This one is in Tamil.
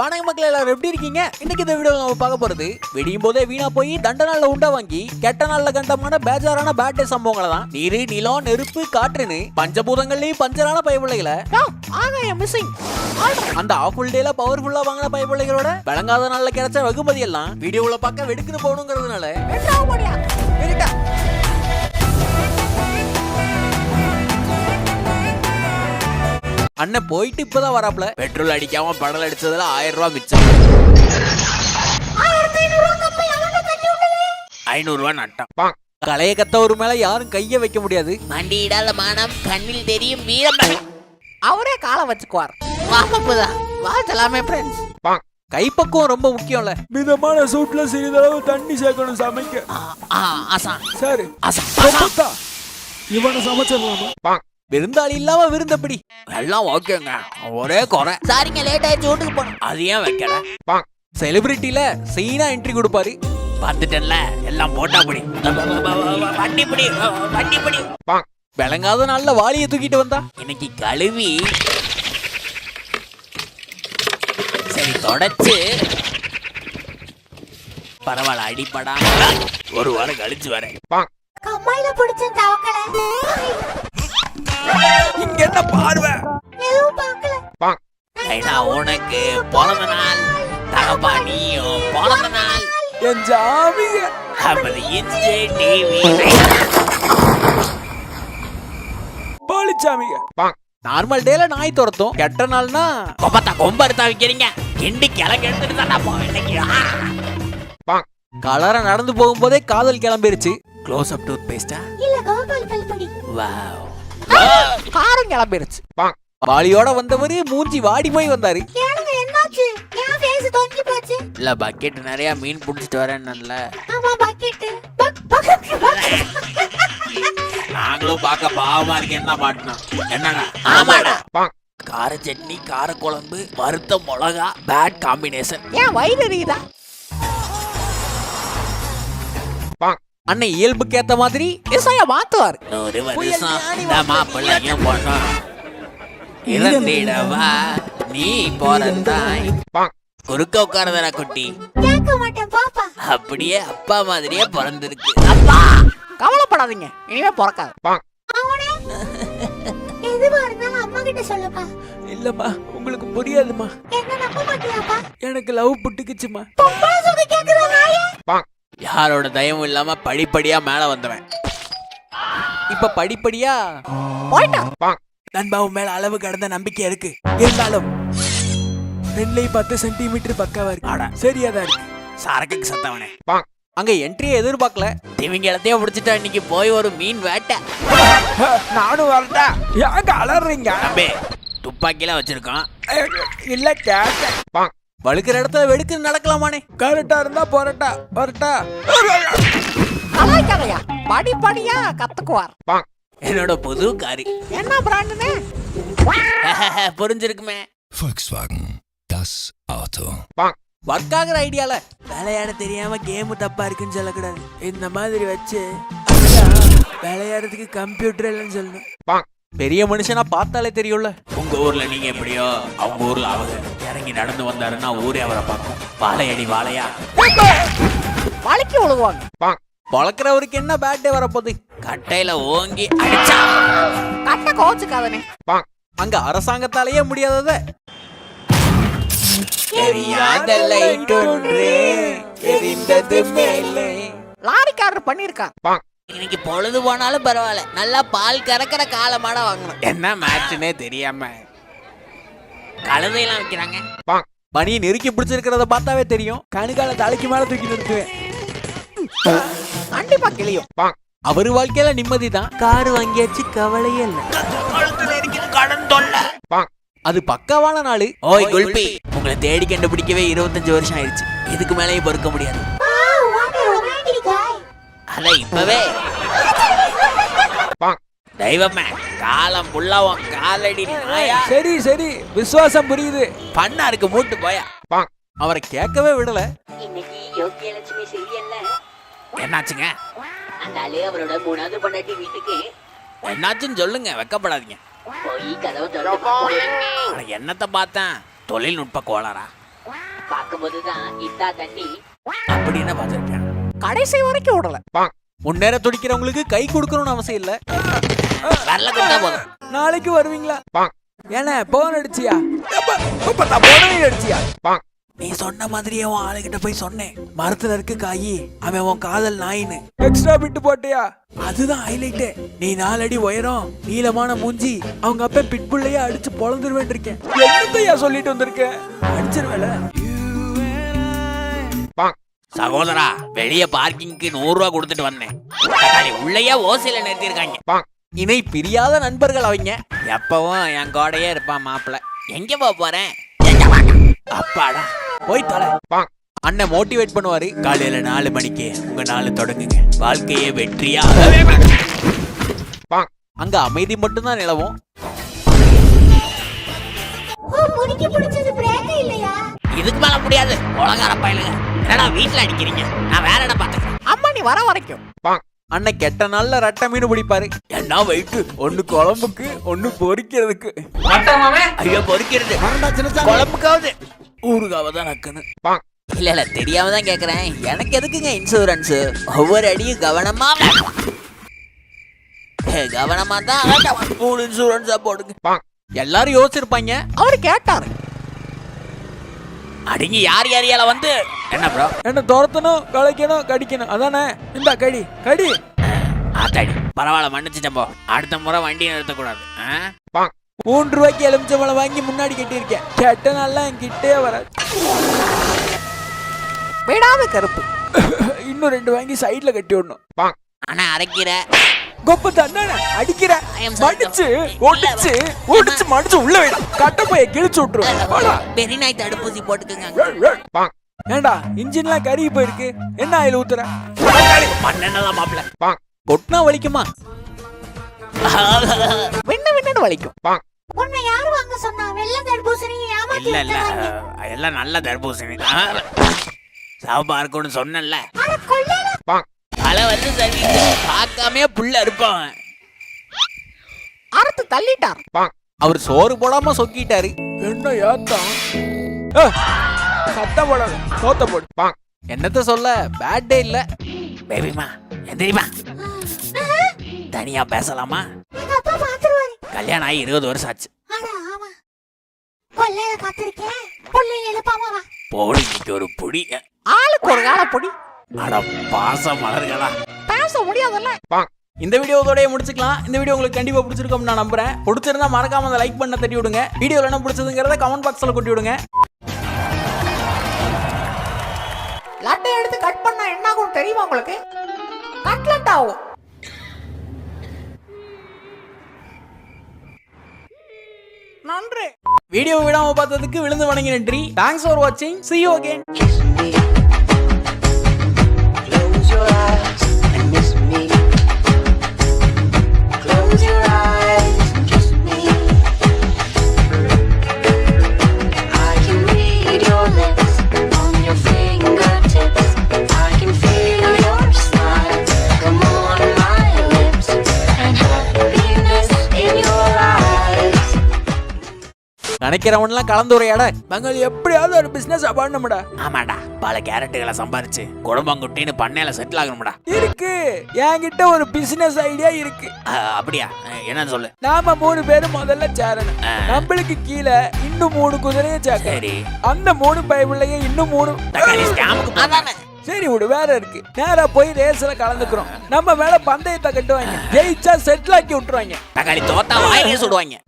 வணக்கம் மக்கள், எல்லாரும் எப்படி இருக்கீங்க? இன்னைக்கு இந்த வீடியோல நம்ம பார்க்க போறது வெடியும் போதே வீணா போய் தண்ட நாள்ல உண்டா வாங்கி கெட்ட நாள்ல கண்டமான பேஜாரான பேட்டே சம்பவங்களை தான். நீரு, நிலம், நெருப்பு, காற்றுன்னு பஞ்சபூதங்கள்லயும் பஞ்சரான பயப்பிள்ளைகளை அந்த ஆஃபுல் டேல பவர்ஃபுல்லா வாங்கின பயப்பிள்ளைகளோட விளங்காத நாள்ல கிடைச்ச வெகுமதி எல்லாம் வீடியோல பார்க்க வெடுக்குன்னு போகணுங்கிறதுனால அண்ணன் போயிட்டு இப்பதான் வராப்ல. பெட்ரோல் அடிக்காம படல் அடிச்சதுல 1000 ரூபாய் மிச்சம். 500 ரூபாய் நட்டம். கலைய கத்த ஒரு மேல யாரும் கைய வைக்க முடியாது. மண்டியிடாத மானம் கண்ணில் தெரியும் வீரம். அவரே காலை வச்சுக்குவார். கைப்பக்குவம் ரொம்ப முக்கியம்ல. மிதமான சூட்ல சிறிதளவு தண்ணி சேர்க்கணும் சமைக்க. சரி இவனை சமைச்சிடலாமா? விருந்தாளி இல்லாம விருந்தப்படி எல்லாம் ஓகேங்க, ஒரே குறை சாரிங்க லேட் ஆயிடுச்சு, வீட்டுக்கு போனோம். அது ஏன் வைக்கல? செலிபிரிட்டில சீனா என்ட்ரி கொடுப்பாரு. பார்த்துட்டேன்ல, எல்லாம் போட்டாப்படி வண்டிப்படி வண்டிப்படி. விளங்காத நாள்ல வாளியை தூக்கிட்டு வந்தா இன்னைக்கு கழுவி சரி தொடச்சு பரவாயில்ல, அடிப்படாம ஒரு வாரம் கழிச்சு வரேன். கம்மாயில பிடிச்ச தவக்கல இங்க என்ன பார்வை? எதுவும் பார்க்கல. ஐனா உனக்கு பிறந்த நாள், தகப்பா நீயும் பிறந்த நாள். என் ஜாமிய அப்படி இன்ஜே டிவி பாலிச்சாமிங்க. நார்மல் டேல நாய் துரத்தும், கெட்ட நாள்னா கொம்பத்தா கொம்ப எடுத்தா வைக்கிறீங்க. கிண்டி கிளங்க எடுத்துட்டு தானே போவேன் இன்னைக்கு. கலரா நடந்து போகும்போதே காதல் கிளம்பிருச்சு. க்ளோஸ் அப் டூத் பேஸ்டா இல்ல கோபால் பல்படி. வாவ், காரம் கிளம்பிருச்சு. வாளியோட வந்தவரு மூஞ்சி வாடி போய் வந்தாரு. ஏனுங்க என்னாச்சு? ஏன் ஃபேஸ் தொங்கி போச்சு? இல்ல பக்கெட் நிறைய மீன் புடிச்சிட்டு வரேன்ல. ஆமா பக்கெட். நாங்களும் பார்க்க பாவமா இருக்கு. என்ன மாட்டணும் என்னங்க? ஆமாடா. கார சட்னி, கார குழம்பு, வறுத்த மிளகா, பேட் காம்பினேஷன். ஏன் வயிறு எரியுதா? அண்ணன் இயல்புக்கு ஏத்த மாதிரி இசைய மாத்துவார். 100 வருஷம் இந்த மாப்பிள்ளையும் பொண்ணும் இறந்திடவா நீ பிறந்தாய். குறுக்க உட்காரதா குட்டி? கேட்க மாட்டேன் பாப்பா. அப்படியே அப்பா மாதிரியே பிறந்திருக்கு. அப்பா கவலைப்படாதீங்க, இனிமே பிறக்காது. அவனே எதுவா இருந்தாலும் அம்மா கிட்ட சொல்லுப்பா. இல்லம்மா, உங்களுக்கு புரியாதுமா. என்ன நம்ப மாட்டியாப்பா? எனக்கு லவ் புட்டுக்குச்சுமா. பொம்பளை சுக கேக்குற நாயே. யாரோட தயவும் இல்லாம படிப்படியா மேல வந்தவன். இப்ப படிப்படியா போயிட்டான். நண்பாவும் மேல அளவு கடந்த நம்பிக்கை இருக்கு. இருந்தாலும் 2 சென்டிமீட்டர் பக்காவா இருக்கு. சரியாதான் இருக்கு. சரக்குக்கு சத்தவனே அங்க என்ட்ரியை எதிர்பார்க்கல. திமிங்க எல்லாத்தையும் பிடிச்சிட்டா இன்னைக்கு போய் ஒரு மீன் வேட்டை. நானும் வரட்டா? ஏங்க அலறீங்க? தம்பி துப்பாக்கிலாம் வச்சிருக்கான். இல்ல கேட்ட வழுக்கிற இடத்துல வெடுக்கு நடக்கலாமானே. கரெக்டா இருந்தா போறட்டா வரட்டா? கதையா படிப்படியா கத்துக்குவார். என்னோட புது காரி என்ன பிராண்டுனே புரிஞ்சிருக்குமே. Volkswagen, das Auto. ஒர்க் ஆகுற ஐடியால விளையாட தெரியாம கேம் தப்பா இருக்குன்னு சொல்லக்கூடாது. இந்த மாதிரி வச்சு விளையாடுறதுக்கு கம்ப்யூட்டர் இல்லைன்னு சொல்லணும். பெரிய மனுஷனா பார்த்தாலே தெரியும்ல. உங்க ஊர்ல நீங்க எப்படியோ அவங்க ஊர்ல அவங்க இறங்கி நடந்து வந்தாருன்னா ஊரே அவரை பார்க்கும். வாழையடி வாழையா வளைக்கி ஒழுகுவாங்க. பழக்கிறவருக்கு என்ன பேட் டே வரப்போகுது? கட்டையில ஓங்கி அடிச்சா கட்ட கோச்சுக்காதனே. அங்க அரசாங்கத்தாலேயே முடியாதத லாரிக்காரர் பண்ணிருக்கான். இன்னைக்கு பொழுது போனாலும் பரவாயில்ல, நல்லா பால் கறக்கிற காலமாட வாங்கணும். என்ன மேட்ச்னே தெரியாம கழுதையெல்லாம் வைக்கிறாங்க. பனியை நெருக்கி பிடிச்சிருக்கிறத பார்த்தாவே தெரியும். கணுகால தலைக்கு மேல தூக்கி நிறுத்துவேன். கண்டிப்பா கிளியும். அவரு வாழ்க்கையில நிம்மதி தான். காரு வாங்கியாச்சு, கவலையே இல்ல. கடன் தொல்ல. அது பக்காவான நாளு. ஓய் குல்பி, உங்களை தேடி கண்டுபிடிக்கவே 25 வருஷம் ஆயிடுச்சு. இதுக்கு மேலேயே பொறுக்க முடியாது. அத இப்பவே தெய்வமே காலம் புல்லாவும் காலடி நாயா. சரி சரி, விசுவாசம் புரியுது. பண்ணா இருக்கு, மூட்டு போயா. அவரை கேட்கவே விடல. இன்னைக்கு யோகியலட்சுமி செய்யல. என்னாச்சுங்க? அந்த ஆளு அவரோட 3வது பொண்டாட்டி வீட்டுக்கு என்னாச்சுன்னு சொல்லுங்க, வெக்கப்படாதீங்க. போய் கதவு திறந்து என்னத்த பார்த்தேன்? தொழில்நுட்ப கோளாரா? பார்க்கும்போதுதான் இத்தா தண்ணி. அப்படி என்ன பார்த்திருக்கேன்? கடைசி வரைக்கும் விடல. முன்னேற துடிக்கிறவங்களுக்கு கை கொடுக்கணும்னு அவசியம் இல்ல. வரல கொடுத்தா போதும். நாளைக்கு வருவீங்களா? ஏன்னா போன் அடிச்சியா? போன் அடிச்சியா? நீ சொன்ன மாதிரியே உன் ஆளுகிட்ட போய் சொன்னேன். மரத்துல இருக்கு காயி, அவன் உன் காதல் நாயின்னு. எக்ஸ்ட்ரா பிட்டு போட்டியா? அதுதான் ஹைலைட். நீ 4 அடி உயரம், நீளமான மூஞ்சி, அவங்க அப்ப பிட்புள்ளையே அடிச்சு பொழந்துருவேன் இருக்கேன். என்னத்தையா சொல்லிட்டு வந்திருக்கேன்? அடிச்சிருவேல. சகோதரா, வெளிய பார்க்கிங்க்கு 100 ரூபா கொடுத்துட்டு வந்தேன். உள்ளேயே ஓசையில நிறுத்திருக்காங்க. இணை பிரியாத நண்பர்கள் அவங்க. எப்பவும் என் கூடயே இருப்பான் மாப்பிள்ள. எங்க போறேன்? அப்பாடா, போய் தொலை. அண்ணன் மோட்டிவேட் பண்ணுவாரு. காலையில 4 மணிக்கு உங்க நாள் தொடங்குங்க. வாழ்க்கையே வெற்றியா. அங்க அமைதி மட்டும்தான் நிலவும். முடிக்கி பிடிச்சது பிரேக் இல்லையா? இதுக்கு மேல முடியாது. உலகார பயலுங்க, என்னடா வீட்டுல அடிக்கிறீங்க? நான் வேற இடம் பாத்துக்கிறேன். அம்மா நீ வர வரைக்கும். அண்ணன் கெட்ட நாள்ல ரெட்டை மீன் பிடிப்பாரு. என்ன வெயிட்டு? ஒண்ணு குழம்புக்கு, ஒண்ணு பொரிக்கிறதுக்கு. ஐயோ, பொறுக்கிறது குழம்புக்காவது ஊருக்காவதான் நக்குன்னு. இல்ல தெரியாம தான் கேக்குறேன். எனக்கு எதுக்குங்க இன்சூரன்ஸ்? ஒவ்வொரு அடியும் கவனமா தான் இன்சூரன்ஸா போடுங்க. எல்லாரும் யோசிச்சிருப்பாங்க. அவரு கேட்டாரு. அடிங்க யார் யாரியால வந்து என்ன ப்ரோ? என்ன துரத்தணும், களைக்கணும், கடிக்கணும், அதானே? இந்த கடி கடி. ஆத்தாடி, பரவாயில்ல, மன்னிச்சுட்டேன் போ. அடுத்த முறை வண்டி நிறுத்தக்கூடாது. 3 ரூபாய்க்கு எலுமிச்சம்பழம் வாங்கி முன்னாடி கட்டியிருக்கேன். கெட்ட நாள்லாம் என்கிட்டே வராது. விடாத கருப்பு. இன்னும் 2 வாங்கி சைட்ல கட்டி விடணும். ஆனா அரைக்கிற கொப்பு தண்ண அடிக்கிற மடிச்சு ஒடிச்சு ஒடிச்சு மடிச்சு உள்ள வைடா. கட்ட போய் கிழிச்சு விட்டுருவேன். பெரிய நாய் தடுப்பூசி போட்டுக்குங்க. ஏண்டா இன்ஜின்லாம் கருகி போயிருக்கு. என்ன ஆயில் ஊத்துற? மண்ணெண்ணதான் மாப்பிள்ள. பொட்னா வலிக்குமா? வெண்ணு வலிக்கும். உன்னை யாரு வாங்க சொன்னா? வெள்ளை தர்பூசணி ஏமாத்தி இல்ல இல்ல, வித்தாங்க. எல்லாம் நல்ல தர்பூசணி. சாப்பா இருக்கும்னு சொன்னேன்ல. அட கொள்ளையில பல வந்து சர்வீஸ் பார்க்காமே புள்ள இருப்பான். அறுத்து தள்ளிட்டார். அவர் சோறு போடாம சொக்கிட்டாரு. என்ன ஏத்தான்? சத்தம் போடாது, சோத்த போடு. என்னத்த சொல்ல, பேட் டே இல்ல. பேபிமா எந்திரிமா, தனியா பேசலாமா? எங்க அப்பா பாத்துருவாரு. கல்யாணம் ஆகி 20 வருஷம் ஆச்சு. அட ஆமா, கொள்ளையில காத்திருக்கேன். புள்ளையில எழுப்பாம வா. போடிக்கு ஒரு புடி. ஆளுக்கு ஒரு கால பொடி. அட பாச மலர்களா, பேச முடியாதல்ல. இந்த வீடியோவோடய முடிச்சுக்கலாம். இந்த வீடியோ உங்களுக்கு கண்டிப்பா பிடிச்சிருக்கும் நான் நம்புறேன். பிடிச்சிருந்தா மறக்காம அந்த லைக் பண்ண தட்டி விடுங்க. வீடியோல என்ன பிடிச்சதுங்கிறத கமெண்ட் பாக்ஸ்ல கொட்டி விடுங்க. லட்டை எடுத்து கட் பண்ணா என்ன ஆகும் தெரியுமா உங்களுக்கு? கட்லட் ஆகும். நன்றி. வீடியோ விடாம பார்த்ததுக்கு விழுந்து வணங்கி நன்றி. தேங்க்ஸ் ஃபார் வாட்சிங். See you again. Close your eyes and miss me. Close your eyes and kiss me. I can read your lips on your fingertips. I can feel your smile come on my lips and happiness in your eyes. நினைக்கிறவன்லாம் கலந்துரையாட நாங்கள் எப்படியாவது ஒரு பிசினஸ் பண்ணணும்டா. ஆமாடா, பல கேரட்டுகளை சம்பாதிச்சு குடும்பம் குட்டின்னு பண்ணையில செட்டில் ஆகணும்டா. இருக்கு, என்கிட்ட ஒரு பிசினஸ் ஐடியா இருக்கு. அப்படியா? என்ன சொல்லு. நாம 3 பேரும் முதல்ல சேரணும். நம்மளுக்கு கீழே இன்னும் 3 குதிரையை சேர்க்க. சரி, அந்த 3 பைபிள்லயே இன்னும் 3. தக்காளி ஸ்கேமுக்கு போறானே. சரி விடு, வேற இருக்கு. நேரா போய் ரேஸ்ல கலந்துக்கிறோம். நம்ம மேல பந்தயத்தை கட்டுவாங்க. ஜெயிச்சா செட்டில் ஆக்கி விட்டுருவாங்க. தக்காளி தோத்தா வாயிலே சுடுவாங்க.